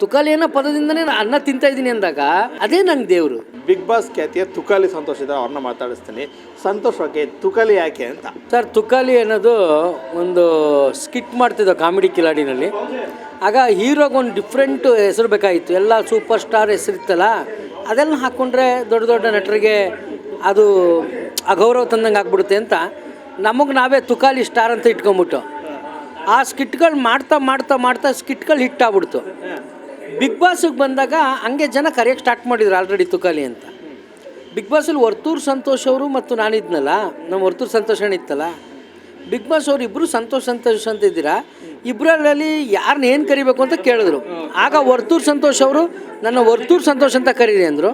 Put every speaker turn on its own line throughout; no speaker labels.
ತುಕಾಲಿ ಅನ್ನೋ ಪದದಿಂದನೇ ನಾನು ಅನ್ನ ತಿಂತಾ ಇದ್ದೀನಿ ಅಂದಾಗ ಅದೇ ನಂಗೆ ದೇವರು.
ಬಿಗ್ ಬಾಸ್ ಖ್ಯಾತಿಯ ತುಕಾಲಿ ಸಂತೋಷ ಇದ್ದಾರೆ, ಅವ್ರನ್ನ ಮಾತಾಡಿಸ್ತೀನಿ. ಸಂತೋಷಕ್ಕೆ ತುಕಾಲಿ ಯಾಕೆ ಅಂತ.
ಸರ್, ತುಕಾಲಿ ಅನ್ನೋದು ಒಂದು ಸ್ಕಿಟ್ ಮಾಡ್ತಿದ್ದೋ ಕಾಮಿಡಿ ಕಿಲಾಡಿನಲ್ಲಿ. ಆಗ ಹೀರೋಗೆ ಒಂದು ಡಿಫ್ರೆಂಟ್ ಹೆಸರು ಬೇಕಾಗಿತ್ತು. ಎಲ್ಲ ಸೂಪರ್ ಸ್ಟಾರ್ ಹೆಸರಿತ್ತಲ್ಲ, ಅದೆಲ್ಲ ಹಾಕ್ಕೊಂಡ್ರೆ ದೊಡ್ಡ ದೊಡ್ಡ ನಟರಿಗೆ ಅದು ಅಗೌರವ ತಂದಂಗೆ ಆಗ್ಬಿಡುತ್ತೆ ಅಂತ ನಮಗೆ ನಾವೇ ತುಕಾಲಿ ಸ್ಟಾರ್ ಅಂತ ಇಟ್ಕೊಂಬಿಟ್ಟು ಆ ಸ್ಕಿಟ್ಗಳು ಮಾಡ್ತಾ ಮಾಡ್ತಾ ಮಾಡ್ತಾ ಸ್ಕಿಟ್ಗಳು ಹಿಟ್ಟಾಗ್ಬಿಡ್ತು. ಬಿಗ್ ಬಾಸಿಗೆ ಬಂದಾಗ ಹಂಗೆ ಜನ ಕರೆಯೋಕ್ಕೆ ಸ್ಟಾರ್ಟ್ ಮಾಡಿದ್ರು ಆಲ್ರೆಡಿ ತುಕಾಲಿ ಅಂತ. ಬಿಗ್ ಬಾಸಲ್ಲಿ ವರ್ತೂರು ಸಂತೋಷ್ ಅವರು ಮತ್ತು ನಾನಿದ್ನಲ್ಲ, ನಮ್ಮ ವರ್ತೂರು ಸಂತೋಷ್ ಇತ್ತಲ್ಲ, ಬಿಗ್ ಬಾಸ್ ಅವರು ಇಬ್ಬರು ಸಂತೋಷ್ ಅಂತ ಇದ್ದೀರಾ, ಇಬ್ಬರಲ್ಲಿ ಯಾರನ್ನ ಏನು ಕರಿಬೇಕು ಅಂತ ಕೇಳಿದ್ರು. ಆಗ ವರ್ತೂರು ಸಂತೋಷ್ ಅವರು ನನ್ನ ವರ್ತೂರು ಸಂತೋಷ್ ಅಂತ ಕರೀರಿ ಅಂದರು,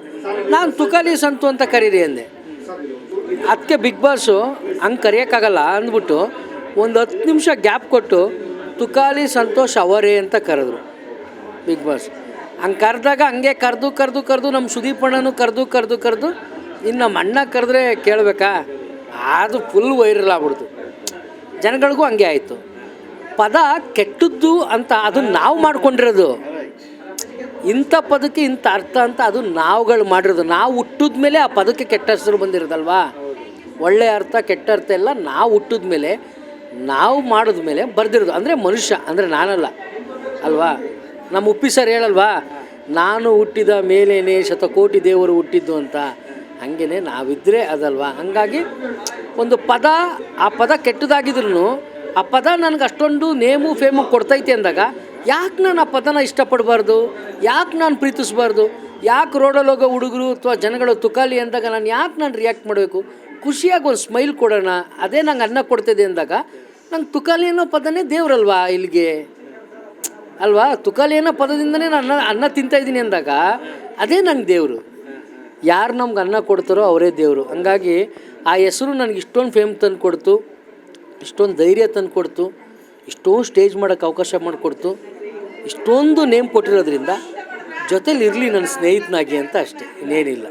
ನಾನು ತುಕಾಲಿ ಸಂತು ಅಂತ ಕರೀರಿ ಅಂದೆ. ಅದಕ್ಕೆ ಬಿಗ್ ಬಾಸು ಹಂಗೆ ಕರೆಯೋಕ್ಕಾಗಲ್ಲ ಅಂದ್ಬಿಟ್ಟು ಒಂದು 10 ನಿಮಿಷ ಗ್ಯಾಪ್ ಕೊಟ್ಟು ತುಕಾಲಿ ಸಂತೋಷ್ ಅವರೇ ಅಂತ ಕರೆದ್ರು ಬಿಗ್ ಬಾಸ್. ಹಂಗೆ ಕರೆದಾಗ ಹಂಗೆ ಕರೆದು ನಮ್ಮ ಸುದೀಪ್ ಅಣ್ಣನೂ ಕರೆದು ಇನ್ನು ನಮ್ಮ ಅಣ್ಣ ಕರೆದ್ರೆ ಕೇಳಬೇಕಾ, ಅದು ಫುಲ್ ವೈರಲ್ ಆಗ್ಬಿಡ್ತು. ಜನಗಳಿಗೂ ಹಂಗೆ ಆಯಿತು. ಪದ ಕೆಟ್ಟದ್ದು ಅಂತ ಅದು ನಾವು ಮಾಡ್ಕೊಂಡಿರೋದು. ಇಂಥ ಪದಕ್ಕೆ ಇಂಥ ಅರ್ಥ ಅಂತ ಅದು ನಾವುಗಳು ಮಾಡಿರೋದು. ನಾವು ಹುಟ್ಟಿದ ಮೇಲೆ ಆ ಪದಕ್ಕೆ ಕೆಟ್ಟ ಹೆಸರು ಬಂದಿರೋದಲ್ವಾ. ಒಳ್ಳೆಯ ಅರ್ಥ ಕೆಟ್ಟ ಅರ್ಥ ಎಲ್ಲ ನಾವು ಹುಟ್ಟಿದ ಮೇಲೆ ನಾವು ಮಾಡಿದ್ಮೇಲೆ ಬರ್ದಿರೋದು. ಅಂದರೆ ಮನುಷ್ಯ ಅಂದರೆ ನಾನಲ್ಲ ಅಲ್ವಾ. ನಮ್ಮ ಉಪ್ಪಿ ಸರ್ ಹೇಳಲ್ವಾ, ನಾನು ಹುಟ್ಟಿದ ಮೇಲೇನೆ ಶತಕೋಟಿ ದೇವರು ಹುಟ್ಟಿದ್ದು ಅಂತ. ಹಾಗೇ ನಾವಿದ್ದರೆ ಅದಲ್ವಾ. ಹಂಗಾಗಿ ಒಂದು ಪದ, ಆ ಪದ ಕೆಟ್ಟದಾಗಿದ್ರು ಆ ಪದ ನನಗೆ ಅಷ್ಟೊಂದು ನೇಮು ಫೇಮು ಕೊಡ್ತೈತೆ ಅಂದಾಗ ಯಾಕೆ ನಾನು ಆ ಪದನ ಇಷ್ಟಪಡಬಾರ್ದು, ಯಾಕೆ ನಾನು ಪ್ರೀತಿಸಬಾರ್ದು, ಯಾಕೆ ರೋಡಲ್ಲಿ ಹೋಗೋ ಹುಡುಗರು ಅಥವಾ ಜನಗಳು ತುಕಾಲಿ ಅಂದಾಗ ನಾನು ರಿಯಾಕ್ಟ್ ಮಾಡಬೇಕು. ಖುಷಿಯಾಗಿ ಒಂದು ಸ್ಮೈಲ್ ಕೊಡೋಣ, ಅದೇ ನಂಗೆ ಅನ್ನ ಕೊಡ್ತಿದೆ ಅಂದಾಗ ನಂಗೆ ತುಕಾಲಿ ಅನ್ನೋ ಪದನೇ ದೇವ್ರಲ್ವಾ ಇಲ್ಲಿಗೆ ಅಲ್ವಾ. ತುಕಾಲಿ ಅನ್ನೋ ಪದದಿಂದನೇ ನಾನು ಅನ್ನ ತಿಂತಾಯಿದ್ದೀನಿ ಅಂದಾಗ ಅದೇ ನಂಗೆ ದೇವರು. ಯಾರು ನಮ್ಗೆ ಅನ್ನ ಕೊಡ್ತಾರೋ ಅವರೇ ದೇವರು. ಹಂಗಾಗಿ ಆ ಹೆಸರು ನನಗೆ ಇಷ್ಟೊಂದು ಫೇಮ್ ತಂದು ಕೊಡ್ತು, ಇಷ್ಟೊಂದು ಧೈರ್ಯ ತಂದು ಕೊಡ್ತು, ಇಷ್ಟೊಂದು ಸ್ಟೇಜ್ ಮಾಡೋಕ್ಕೆ ಅವಕಾಶ ಮಾಡಿಕೊಡ್ತು, ಇಷ್ಟೊಂದು ನೇಮ್ ಕೊಟ್ಟಿರೋದ್ರಿಂದ ಜೊತೇಲಿ ಇರಲಿ ನನ್ನ ಸ್ನೇಹಿತನಾಗಿ ಅಂತ ಅಷ್ಟೇ, ಇನ್ನೇನಿಲ್ಲ.